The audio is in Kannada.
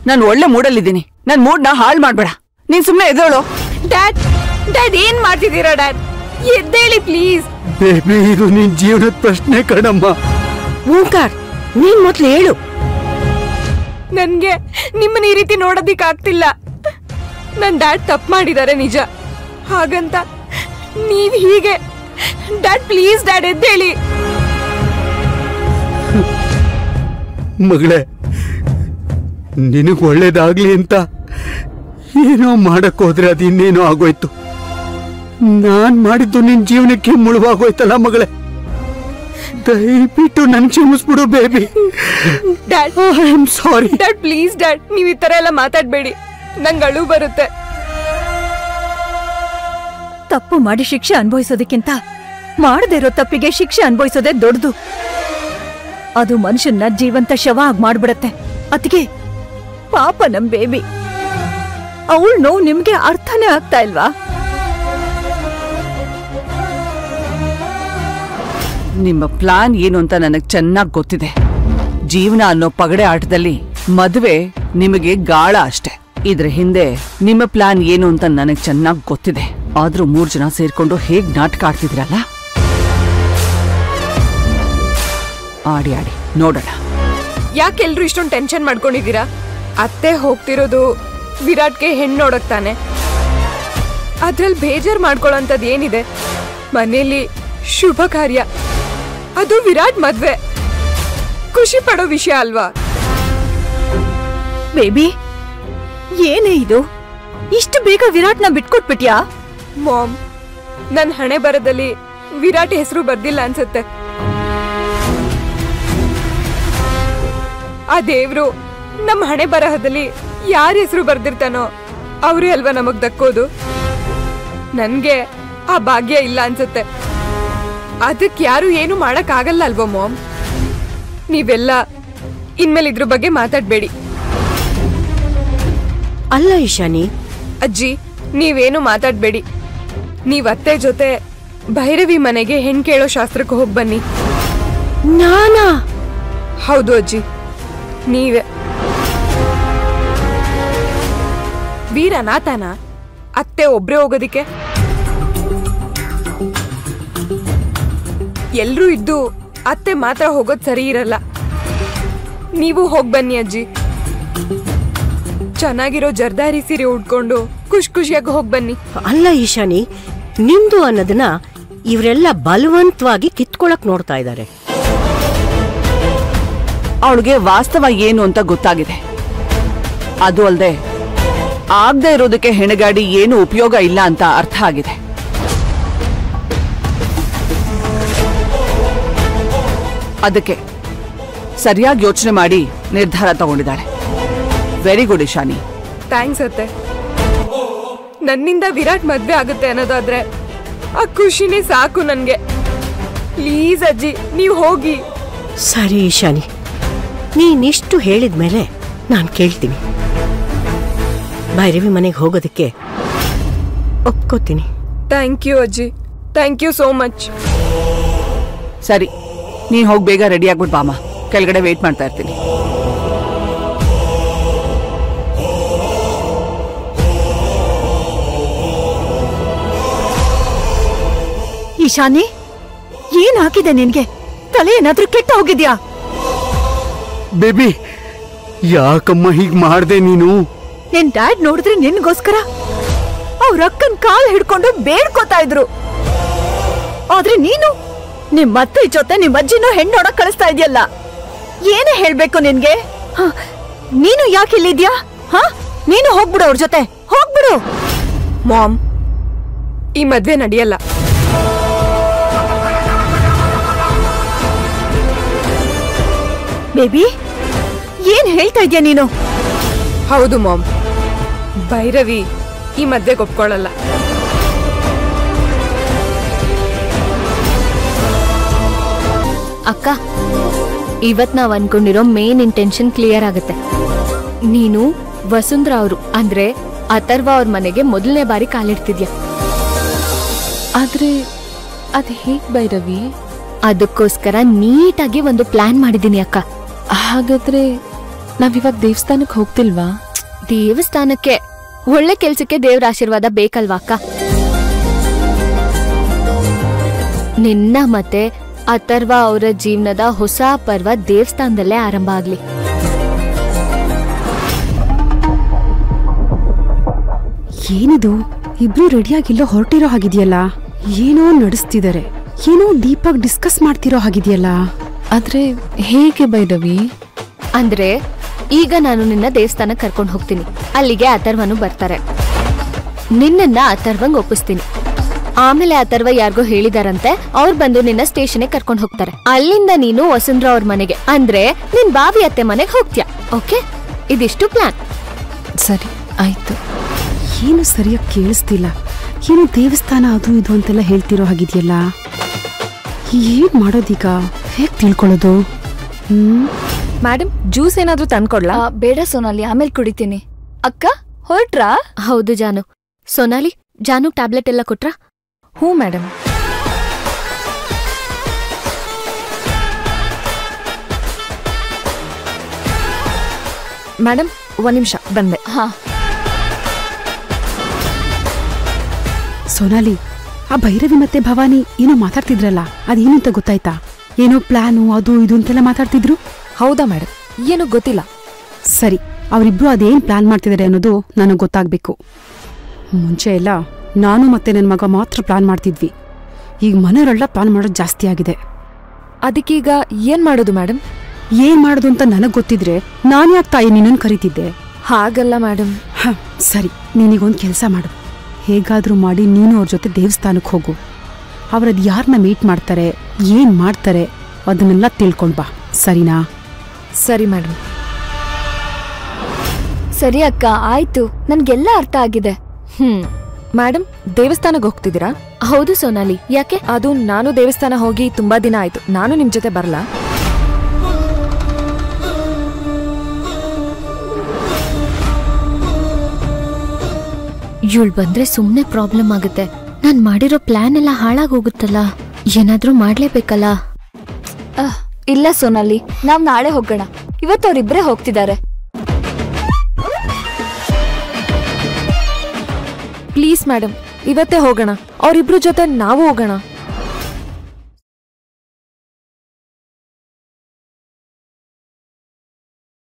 ನಾನು ಒಳ್ಳೆ ಮೂಡಲ್ಲಿದ್ದೀನಿ. ನನ್ ಮೂಡ್ನ ಹಾಳು ಮಾಡ್ಬೇಡ. ನೀನ್ ಸುಮ್ನೆ ಎದ್ದೇಳು. ಡ್ಯಾಡ್ ಡ್ಯಾಡ್ ಏನ್ ಮಾಡ್ತಿದ್ದೀರಾ ಡ್ಯಾಡ್? ಎದ್ದೇಳಿ ಪ್ಲೀಸ್. ಬೇಬಿ, ಇದು ನಿನ್ ಜೀವನದ ಪ್ರಶ್ನೆ ಕಣಮ್ಮ. ಓಂಕಾರ್, ನೀನ್ ಮೊದ್ಲು ಹೇಳು. ನನ್ಗೆ ನಿಮ್ಮನ್ನ ಈ ರೀತಿ ನೋಡೋದಿಕ್ ಆಗ್ತಿಲ್ಲ. ನನ್ ಡ್ಯಾಡ್ ತಪ್ಪು ಮಾಡಿದ್ದಾರೆ ನಿಜ. ಹಾಗಂತ ನೀವ್ ಹೀಗೆ ಡ್ಯಾಡ್ ಪ್ಲೀಸ್ ಡ್ಯಾಡ್ ಎದ್ದೇಳಿ. ಮಗಳೇ, ನಿನಗ್ ಒಳ್ಳೇದಾಗ್ಲಿ ಅಂತ ಏನೋ ಮಾಡಕ್ ಹೋದ್ರೆ ಅದು ಇನ್ನೇನೋ ಆಗೋಯ್ತು. ನಾನ್ ಮಾಡಿದ್ದು ನಿನ್ ಜೀವನಕ್ಕೆ ಮುಳುವಾಗೋಯ್ತಲ್ಲ ಮಗಳೇ. ದಯವಿಟ್ಟು ನನ್ ಕ್ಷಮಿಸ್ಬಿಡು baby. Dad I am sorry. Dad please dad, ನೀವ್ ಈ ತರ ಎಲ್ಲ ಮಾತಾಡ್ಬೇಡಿ. ನಂಗೆ ಅಳು ಬರುತ್ತೆ. ತಪ್ಪು ಮಾಡಿ ಶಿಕ್ಷೆ ಅನುಭವಿಸೋದಕ್ಕಿಂತ ಮಾಡದೇ ಇರೋ ತಪ್ಪಿಗೆ ಶಿಕ್ಷೆ ಅನುಭವಿಸೋದೇ ದೊಡ್ಡದು. ಅದು ಮನುಷ್ಯನ ಜೀವಂತ ಶವ ಆಗಿ ಮಾಡ್ಬಿಡತ್ತೆ. ಅದಕ್ಕೆ ಪಾಪ ನಮ್ ಬೇಬಿ, ಅವಳ ನೋವು ನಿಮ್ಗೆ ಅರ್ಥನೇ ಆಗ್ತಾ ಇಲ್ವಾ? ನಿಮ್ಮ ಪ್ಲಾನ್ ಏನು ಅಂತ ನನಗ್ ಚೆನ್ನಾಗ್ ಗೊತ್ತಿದೆ. ಜೀವನ ಅನ್ನೋ ಪಗಡೆ ಆಟದಲ್ಲಿ ಮದುವೆ ನಿಮಗೆ ಗಾಳ ಅಷ್ಟೆ. ಇದ್ರ ಹಿಂದೆ ನಿಮ್ಮ ಪ್ಲಾನ್ ಏನು ಅಂತ ನನಗ್ ಚೆನ್ನಾಗ್ ಗೊತ್ತಿದೆ. ಆದ್ರೂ 3 ಜನ ಸೇರ್ಕೊಂಡು ಹೇಗ್ ನಾಟಕ ಆಡ್ತಿದ್ರಲ್ಲ, ಆಡಿ ಆಡಿ ನೋಡೋಣ. ಯಾಕೆಲ್ರು ಇಷ್ಟೊಂದು ಟೆನ್ಷನ್ ಮಾಡ್ಕೊಂಡಿದ್ದೀರಾ? ಅತ್ತೆ ಹೋಗ್ತಿರೋದು ವಿರಾಟ್ಗೆ ಹೆಣ್ಣು ನೋಡಕ್ ತಾನೆ. ಅದ್ರಲ್ಲಿ ಬೇಜಾರ್ ಮಾಡ್ಕೊಳ್ಳೋಂಥದ್ದು ಏನಿದೆ? ಮನೇಲಿ ಶುಭ ಕಾರ್ಯ, ಅದು ವಿರಾಟ್ ಮದ್ವೆ. ಖುಷಿ ಪಡೋ ವಿಷಯ ಅಲ್ವಾ? ಬೇಬಿ, ಏನೇ ಇದು? ಇಷ್ಟು ಬೇಗ ವಿರಾಟ್ನ ಬಿಟ್ಕೊಟ್ಬಿಟ್ಯಾ? ಮಾಮ್, ನನ್ ಹಣೆ ಬರದಲ್ಲಿ ವಿರಾಟ್ ಹೆಸರು ಬರ್ದಿಲ್ಲ ಅನ್ಸುತ್ತೆ. ಆ ದೇವ್ರು ನಮ್ಮ ಹಣೆ ಬರಹದಲ್ಲಿ ಯಾರ ಹೆಸರು ಬರ್ದಿರ್ತಾನೋ ಅವ್ರೇ ಅಲ್ವಾ ನಮಗ್ ದಕ್ಕೋದು. ನನ್ಗೆ ಆ ಭಾಗ್ಯ ಇಲ್ಲ ಅನ್ಸುತ್ತೆ. ಅದಕ್ಕೆ ಯಾರು ಏನು ಮಾಡಕ್ ಆಗಲ್ಲ ಅಲ್ವಾ ಮಾಮ್? ನೀವೆಲ್ಲ ಇನ್ಮೇಲೆ ಇದ್ರ ಬಗ್ಗೆ ಮಾತಾಡ್ಬೇಡಿ. ಅಲ್ಲ ಈಶಾನಿ. ಅಜ್ಜಿ, ನೀವೇನು ಮಾತಾಡ್ಬೇಡಿ. ನೀವ್ ಅತ್ತೆ ಜೊತೆ ಭೈರವಿ ಮನೆಗೆ ಹೆಣ್ ಕೇಳೋ ಶಾಸ್ತ್ರಕ್ಕೆ ಹೋಗ್ ಬನ್ನಿ. ನಾನಾ? ಹೌದು ಅಜ್ಜಿ, ನೀವೇ. ವೀರನಾಥನ ಅತ್ತೆ ಒಬ್ರೇ ಹೋಗೋದಿಕ್ಕೆ? ಎಲ್ರೂ ಇದ್ದು ಅತ್ತೆ ಮಾತ್ರ ಹೋಗೋದ್ ಸರಿ ಇರಲ್ಲ. ನೀವು ಹೋಗ್ ಬನ್ನಿ ಅಜ್ಜಿ. ಚೆನ್ನಾಗಿರೋ ಜರ್ದಾರಿ ಸೀರೆ ಉಟ್ಕೊಂಡು ಖುಷಿಯಾಗಿ ಹೋಗ್ ಬನ್ನಿ. ಅಲ್ಲ ಈಶಾನಿ, ನಿಮ್ದು ಅನ್ನೋದನ್ನ ಇವರೆಲ್ಲ ಬಲವಂತವಾಗಿ ಕಿತ್ಕೊಳಕ್ ನೋಡ್ತಾ ಇದ್ದಾರೆ. ಅವಳಿಗೆ ವಾಸ್ತವ ಏನು ಅಂತ ಗೊತ್ತಾಗಿದೆ. ಅದು ಅಲ್ಲದೆ ಆಗದೆ ಇರೋದಕ್ಕೆ ಹೆಣಗಾಡಿ ಏನು ಉಪಯೋಗ ಇಲ್ಲ ಅಂತ ಅರ್ಥ ಆಗಿದೆ. ಅದಕ್ಕೆ ಸರಿಯಾಗಿ ಯೋಚನೆ ಮಾಡಿ ನಿರ್ಧಾರ ತಗೊಂಡಿದ್ದಾಳೆ. Very good Ishani. ಥ್ಯಾಂಕ್ಸ್ ಅತ್ತೆ. ನನ್ನಿಂದ ವಿರಾಟ್ ಮದ್ವೆ ಆಗುತ್ತೆ ಅನ್ನೋದಾದ್ರೆ ಆ ಖುಷಿನೇ ಸಾಕು ನನ್ಗೆ. ಪ್ಲೀಸ್ ಅಜ್ಜಿ, ನೀವು ಹೋಗಿ. ಸರಿ ಈಶಾನಿ, ನೀನಿಷ್ಟು ಹೇಳಿದ್ಮೇಲೆ ನಾನು ಕೇಳ್ತೀನಿ. ಭೈರವಿ ಮನೆಗೆ ಹೋಗೋದಕ್ಕೆ ಒಪ್ಕೋತೀನಿ. ಥ್ಯಾಂಕ್ ಯು ಅಜ್ಜಿ, ಥ್ಯಾಂಕ್ ಯು ಸೋ ಮಚ್. ಸರಿ, ನೀನ್ ಹೋಗಿ ಬೇಗ ರೆಡಿ ಆಗ್ಬಿಟ್ಟು ಬಾಮ. ಕೆಳಗಡೆ ವೇಟ್ ಮಾಡ್ತಾ ಇರ್ತೀನಿ. ಈಶಾನಿ, ಏನಾಗಿದೆ ನಿನ್ಗೆ? ತಲೆ ಏನಾದ್ರೂ ಕೆಟ್ಟ ಹೋಗಿದ್ಯಾ? ಬೇಬಿ, ಯಾಕಮ್ಮ ಹೀಗ್ ಮಾಡ್ದೆ ನೀನು? ನಿನ್ ಡ್ಯಾಡ್ ನೋಡಿದ್ರೆ ನಿನ್ಗೋಸ್ಕರ ಅವ್ರ ಅಕ್ಕನ್ ಕಾಲ್ ಹಿಡ್ಕೊಂಡು ಬೇಡ್ಕೋತಾ ಇದ್ರು. ಆದ್ರೆ ನೀನು ನಿಮ್ಮತ್ತೆ ಜೊತೆ ನಿಮ್ ಅಜ್ಜಿನೂ ಹೆಣ್ಣೋಡಕ್ ಕಳಿಸ್ತಾ ಇದೆಯಲ್ಲ. ಏನೇ ಹೇಳ್ಬೇಕು ನಿನ್ಗೆ? ನೀನು ಯಾಕೆ ಇಲ್ಲಿದ್ಯಾ? ನೀನು ಹೋಗ್ಬಿಡು, ಅವ್ರ ಜೊತೆ ಹೋಗ್ಬಿಡು. ಮಾಮ್, ಈ ಮದ್ವೆ ನಡೆಯಲ್ಲ. ಬೇಬಿ, ಏನ್ ಹೇಳ್ತಾ ಇದ್ಯಾ ನೀನು? ಹೌದು ಮಾಮ್, ಭೈರವಿ ಈ ಮದ್ವೆಗೆ ಒಪ್ಕೊಳ್ಳಲ್ಲ. ಅಕ್ಕ, ಇವತ್ ನಾವ್ ಅನ್ಕೊಂಡಿರೋ ಮೇನ್ ಇಂಟೆನ್ಷನ್ ಕ್ಲಿಯರ್ ಆಗುತ್ತೆ. ನೀನು ವಸುಂಧರಾ ಅವರು ಅಂದ್ರೆ ಅಥರ್ವ ಅವ್ರ ಮನೆಗೆ ಮೊದಲನೇ ಬಾರಿ ಕಾಲಿಡ್ತಿದ್ಯಾ. ಆದ್ರೆ ಅದ್ ಹೇಗ್ ಭೈರವಿ? ಅದಕ್ಕೋಸ್ಕರ ನೀಟಾಗಿ ಒಂದು ಪ್ಲಾನ್ ಮಾಡಿದೀನಿ ಅಕ್ಕ. ಹಾಗಾದ್ರೆ ನಾವಿವಾಗ ದೇವಸ್ಥಾನಕ್ಕೆ ಹೋಗ್ತಿಲ್ವಾ? ದೇವಸ್ಥಾನಕ್ಕೆ ಒಳ್ಳೆ ಕೆಲ್ಸಕ್ಕೆ ದೇವ್ರ ಆಶೀರ್ವಾದ ಬೇಕಲ್ವಾ ಅಕ್ಕ? ನಿನ್ನ ಮತ್ತೆ ಅಥರ್ವ ಅವರ ಜೀವನದ ಹೊಸ ಪರ್ವ ದೇವಸ್ಥಾನದಲ್ಲೇ ಆರಂಭ ಆಗ್ಲಿ. ಏನಿದು, ಇಬ್ರು ರೆಡಿಯಾಗಿಲ್ಲೋ ಹೊರಟಿರೋ ಹಾಗಿದೆಯಲ್ಲ. ಏನೋ ನಡೆಸ್ತಿದ್ದಾರೆ, ಏನೋ ಡೀಪಾಗಿ ಡಿಸ್ಕಸ್ ಮಾಡ್ತಿರೋ ಹಾಗಿದೆಯಲ್ಲ. ಆದ್ರೆ ಹೇಗೆ ಭೈರವಿ? ಅಂದ್ರೆ ಈಗ ನಾನು ನಿನ್ನ ದೇವಸ್ಥಾನಕ್ಕೆ ಕರ್ಕೊಂಡು ಹೋಗ್ತೀನಿ. ಅಲ್ಲಿಗೆ ಅಥರ್ವನು ಬರ್ತಾರೆ. ನಿನ್ನನ್ನ ಅಥರ್ವಂಗ್ ಒಪ್ಪಿಸ್ತೀನಿ. ಆಮೇಲೆ ಅಥರ್ವ ಯಾರಿಗೋ ಹೇಳಿದಾರಂತೆ, ಅವ್ರು ಬಂದು ನಿನ್ನ ಸ್ಟೇಷನ್ಗೆ ಕರ್ಕೊಂಡು ಹೋಗ್ತಾರೆ. ಅಲ್ಲಿಂದ ನೀನು ವಸುಂಧ್ರಾ ಅವ್ರ ಮನೆಗೆ, ಅಂದ್ರೆ ನಿನ್ ಬಾವಿ ಅತ್ತೆ ಮನೆಗೆ ಹೋಗ್ತೀಯ. ಓಕೆ, ಇದಿಷ್ಟು ಪ್ಲಾನ್. ಸರಿ ಆಯ್ತು. ಏನು ಸರಿಯಾಗಿ ಕೇಳಿಸ್ತಿಲ್ಲ. ಏನು ದೇವಸ್ಥಾನ ಅದು ಇದು ಅಂತೆಲ್ಲ ಹೇಳ್ತಿರೋ ಹಾಗಿದೆಯಲ್ಲ. ಏನ್ ಮಾಡೋದೀಗ? ಹೇಗ್ ತಿಳ್ಕೊಳ್ಳೋದು? ಮೇಡಮ್, ಜ್ಯೂಸ್ ಏನಾದ್ರೂ ತಂದ್ಕೊಡ್ಲಾ? ಬೇಡ ಸೋನಾಲಿ, ಆಮೇಲೆ ಕುಡಿತೀನಿ. ಅಕ್ಕ ಹೊರಟ್ರಾ? ಹೌದು ಜಾನು. ಸೋನಾಲಿ, ಜಾನು ಟ್ಯಾಬ್ಲೆಟ್ ಎಲ್ಲ ಕೊಟ್ರಾ? ಹ್ಞೂ ಮೇಡಮ್. ಮೇಡಮ್, ಒಂದ್ ನಿಮಿಷ ಬಂದೆ. ಹಾ. ಸೋನಾಲಿ, ಆ ಭೈರವಿ ಮತ್ತೆ ಭವಾನಿ ಏನೋ ಮಾತಾಡ್ತಿದ್ರಲ್ಲ, ಅದೇನು ಅಂತ ಗೊತ್ತಾಯ್ತಾ? ಏನೋ ಪ್ಲಾನು ಅದು ಇದು ಅಂತೆಲ್ಲ ಮಾತಾಡ್ತಿದ್ರು. ಹೌದಾ ಮೇಡಮ್? ಏನೋ ಗೊತ್ತಿಲ್ಲ. ಸರಿ, ಅವರಿಬ್ರು ಅದೇನ್ ಪ್ಲಾನ್ ಮಾಡ್ತಿದ್ದಾರೆ ಅನ್ನೋದು ನನಗೆ ಗೊತ್ತಾಗ್ಬೇಕು. ಮುಂಚೆ ಎಲ್ಲ ನಾನು ಮತ್ತೆ ನನ್ನ ಮಗ ಮಾತ್ರ ಪ್ಲಾನ್ ಮಾಡ್ತಿದ್ವಿ. ಈಗ ಮನೆಯವರೆಲ್ಲ ಪ್ಲಾನ್ ಮಾಡೋದು ಜಾಸ್ತಿ ಆಗಿದೆ. ಅದಕ್ಕೀಗ ಏನ್ ಮಾಡೋದು ಮೇಡಮ್? ಏನ್ ಮಾಡೋದು ಅಂತ ನನಗ್ ಗೊತ್ತಿದ್ರೆ ನಾನು ಯಾಕೆ ತಾಯಿ ನಿನ್ನನ್ನು ಕರೀತಿದ್ದೆ? ಹಾಗಲ್ಲ ಮೇಡಮ್. ಸರಿ, ನೀನೀಗೊಂದು ಕೆಲಸ ಮಾಡು. ಹೇಗಾದ್ರೂ ಮಾಡಿ ನೀನು ಅವ್ರ ಜೊತೆ ದೇವಸ್ಥಾನಕ್ಕೆ ಹೋಗು. ಅವರದ್ದು ಯಾರನ್ನ ಮೀಟ್ ಮಾಡ್ತಾರೆ, ಏನ್ ಮಾಡ್ತಾರೆ ಅದನ್ನೆಲ್ಲ ತಿಳ್ಕೊಂಡ್ ಬಾ, ಸರಿನಾ? ಸರಿ ಮೇಡಮ್. ಸರಿ ಅಕ್ಕ, ಆಯ್ತು, ನನ್ಗೆಲ್ಲ ಅರ್ಥ ಆಗಿದೆ. ಮೇಡಮ್, ದೇವಸ್ಥಾನಕ್ಕೆ ಹೋಗ್ತಿದ್ದೀರಾ? ಹೌದು ಸೋನಾಲಿ, ಯಾಕೆ? ಅದು ನಾನು ದೇವಸ್ಥಾನ ಹೋಗಿ ತುಂಬಾ ದಿನ ಆಯ್ತು. ನಾನು ನಿಮ್ ಜೊತೆ ಬರ್ಲಾ? ಇವಳು ಬಂದ್ರೆ ಸುಮ್ನೆ ಪ್ರಾಬ್ಲಮ್ ಆಗುತ್ತೆ. ನಾನ್ ಮಾಡಿರೋ ಪ್ಲಾನ್ ಎಲ್ಲ ಹಾಳಾಗೋಗುತ್ತಲ್ಲ. ಏನಾದ್ರೂ ಮಾಡ್ಲೇಬೇಕಲ್ಲ. ಇಲ್ಲ ಸೋನಾಲಿ, ನಾವ್ ನಾಳೆ ಹೋಗೋಣ. ಇವತ್ತು ಅವರಿಬ್ರೇ ಹೋಗ್ತಿದ್ದಾರೆ. ಪ್ಲೀಸ್ ಮೇಡಮ್, ಇವತ್ತೇ ಹೋಗೋಣ. ಅವರಿಬ್ರು ಜೊತೆ ನಾವು ಹೋಗೋಣ.